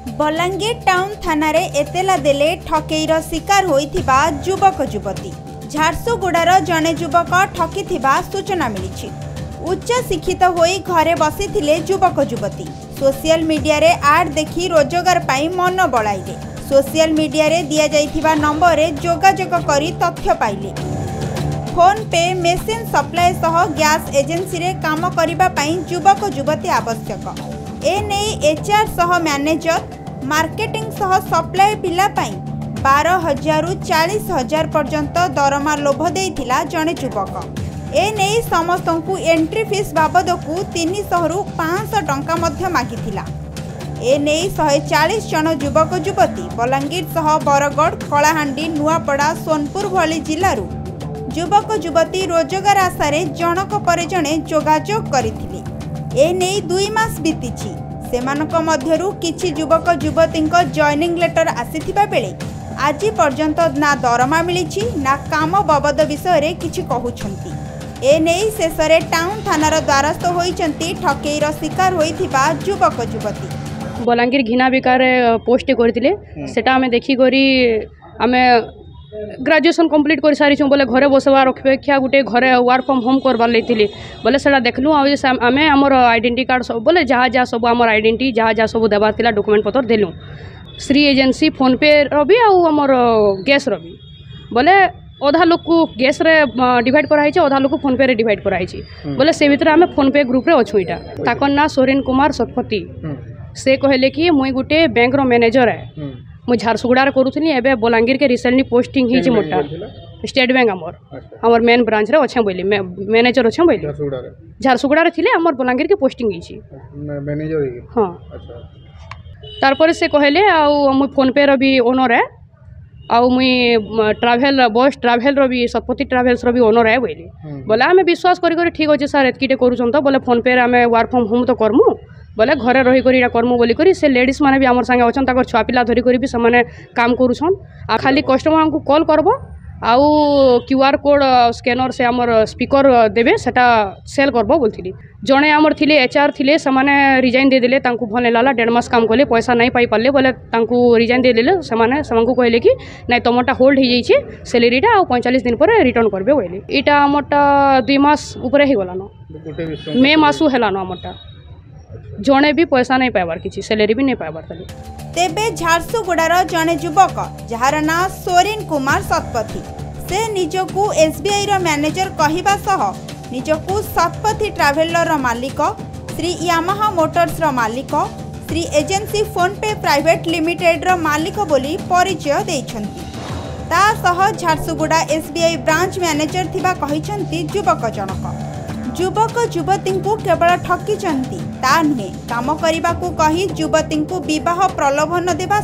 Balangir town थाना रे एतेला देले ठकेईर शिकार होइथिबा युवक युवती। झारसुगुड़ार जने युवक ठकीथिबा सूचना मिली। उच्च शिक्षित होई घरे बसिथिले युवक युवती। सोशल मीडिया रे आड देखि रोजगार पाई मन बळाइले। सोशल मीडिया रे दिया जाइथिबा नंबर रे जोगाजोग करी तथ्य पाइले। फोन पे मेसिन सप्लाई सह गैस एजेंसी रे काम करिबा पाई युवक युवती आवश्यक। एने एचआर सह मैनेजर मार्केटिंग सह सप्लाई पिला पाई 12,000 रु 40,000 पर्यंत दरमा लोभ देइथिला जने युवक। एने समस्त को एंट्री फीस बाबद को 300 रु 500 टंका मध्य मागिथिला। एने 140 जन युवक युवती बलांगीर सह बरगढ़ कलाहांडी नुआपड़ा सोनपुर भली जिल्लारू युवक युवती रोजगार आशारे जनक पर जणे जोगाजोग करथिले। एने 2 मास बीतीछि। सेमानक मध्यरु किछि युवक युवतींक जॉइनिंग लेटर आसीथिबा बेले आज पर्यंत ना दरमा मिलिछि ना काम बाबद विषय रे किछि कहुछंती। एने शेषरे टाउन थानार द्वारस्थ होइचंती ठकेईर शिकार होइथिबा युवक युवती। बलांगीर घिना बेकार पोस्ट करथिले सेटा हमें देखि करी हमें ग्रेजुएशन कंप्लीट कर सारी बोले घरे बसवार अपेक्षा गोटे घरे वर्क फ्रॉम होम करवार लेथिले बोले सेटा देखलु आमे हमर आइडेंटिटी कार्ड सब बोले जहाँ जहाँ सब हमर आइडेंटिटी जहाँ जहाँ सब देवार थिला डॉक्यूमेंट पत्र देलु। श्री एजेंसी फोन पे रवि आउ हमर गैस रवि बोले अधा लोक को गैस रे डिवाइड कराई अधा लोक फोन पे रे डिवाइड कराई बोले से भितर आमे फोन पे ग्रुप रे अछु। इटा ताकर ना सोरेन कुमार शतपथी से कहले कि मुई गोटे बैंक रो मैनेजर है मुझे झारसुगुड़ा करूथनी एबे बलांगीर के रिसेंटली पोस्टिंग ही मोटा स्टेट बैंक हमर मेन ब्रांच रे अच्छे बोली मैनेजर अच्छे बोली झारसुगुड़ा थिले हमर बलांगीर के पोस्टिंग ही मैनेजर। हाँ तारपर से कहले आउ मुई फोन पे रो भी ओनर है आउ मुई ट्रैवल बस ट्रैवल रो भी शतपथी ट्रैवल्स रो भी ओनर है बोली बोले आमे विश्वास करी ठीक अच्छे सर एतकीटे करूछन तो बोले फोन पे आमे वर्क फ्रॉम होम तो करमु बोले घरे रही कर कर्मु बोली करी से लेडीज माने भी आमर संगे अच्छा तक छुआ पिला धरी भी से काम करुछन आ खाली कस्टमर को कॉल करब आउ क्यूआर कोड स्कैनर से आमर स्पीकर देवे सेटा सेल करब बोलती। जड़े आमर थिले एचआर थिले समाने रिजाइन दे देले तांकू भल लाला 1.5 मास काम कले पैसा नहीं पाई पारले बोले तांकू रिजाइन दे देले समाने कहले कि नहीं तुमटा होल्ड हो जाइए सैलरीटा आ 45 दिन पर रिटर्न करबे बोले। इटा आमरटा 2 मास ऊपर ही गलानो मे मासु हेलानो आमरटा जड़े भी पैसा नहीं पाइबार किसी सैलरी भी नहीं पाइबार तले। तेबे झारसुगुड़ार जने युवक जार ना सोरेन कुमार शतपथी से निजकू एसबीआई रो मैनेजर कहिबा सह निजकू शतपथी ट्रैवलर मालिक श्री यामाहा मोटर्स रो मालिक श्री एजेंसी फोन पे प्राइवेट लिमिटेड रो मालिक बोली परिचय देइछंती। ता सह झारसुगुड़ा एसबीआई ब्रांच मैनेजर थिबा कहिछंती युवक जनक। युवक युवती को केवल ठकी ता नुहे काम करने को कही युवती को विवाह प्रलोभन देवा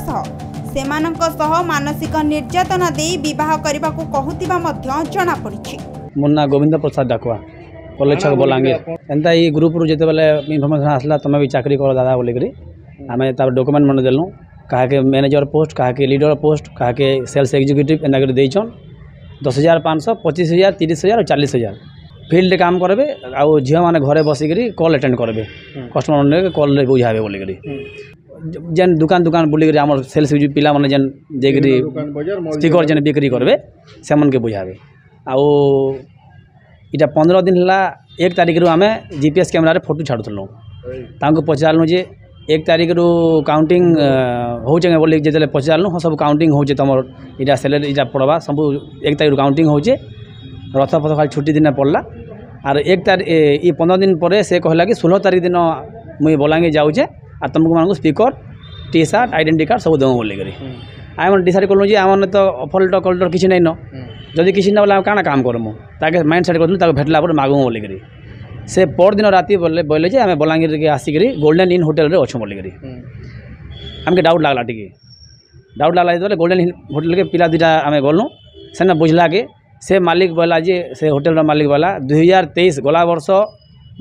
सेमानक सह मानसिक निर्यातना दे विवाह करने को कहूतिबा मध्य जना पड़ी। मुन्ना गोविंद प्रसाद डाकुआ कॉलेज छक बलांगीर एंता ई ग्रुप रु जेते बेले इन्फॉर्मेशन आसला तुम भी चाकरी कर दादा बोली करी आमे तार डॉक्यूमेंट मन देलु कहा के मैनेजर पोस्ट कहा के लीडर पोस्ट कहा के सेल्स एग्जीक्यूटिव एंता कर देइछन 10,500 25,000 30,000 और 40,000 फील्ड काम करबे आउ झील मैंने घरे बसिक कॉल अटेंड करबे कस्टमर मैंने कॉल बुझाबे बोलिक जेन दुकान दुकान बुलिक आम सेल्स पिला मैंने जेन देकरी स्पीकर जेन बिक्री करबे से मन के बुझाबे आउ इटा 15 दिन है 1 तारिख रू आम जीपीएस कैमेरा रे फोटो छाड़ुलु तांको पचारू जे 1 तारिख रू काउंटिंग होचे बोलिक जेते पचारू हाँ सब काउंटिंग होचे तुम इटा सैलरी इटा पड़वा सब 1 तारिख काउंटिंग होचे रथ पथ खाली छुट्टी दिन पड़ला आर 1 तारिख ये 15 दिन पर से कहला कि 16 तारिख दिन मुई बलांगीर जाऊे और तुमको मान speaker T shirt identity card सब देव बोलिक आम डिसाइड कलु आम तो फल्ट कल्टर किसी नहीं न जदि किसी ना बोले काना काम करमु ताके माइंड सेट कर भेटला मागू बोलिक से पर दिन राति बोले बोले जे आम बलांगीर के आसिक गोल्डन इन होटेल रे अच्छु बोलिक आमके डाउट लागला टे गोल्डन इन होटेल के पिला 2टा आम गलु से बुझला के से मालिक बोला जे से होटेल मालिक बोला 2023 गला वर्ष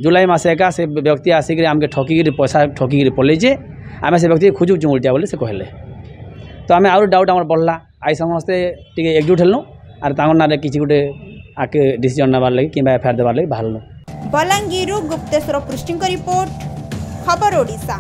जुलाई मासे का से व्यक्ति आसिक आमके ठकिक पैसा ठकिक पलैचे आम से व्यक्ति खोजुचु उल्टा बोले से कहले तो आम आउ डाउट आम बढ़ला आई समस्ते टे एकजुट हेलु आर तांगर ना किसी गोटे आके डिसीजन नबार लगे कि एफआईआर देवार लगे बाहर। बलांगीर गुप्तेश्वर पृष्टि रिपोर्ट खबर ओडिशा।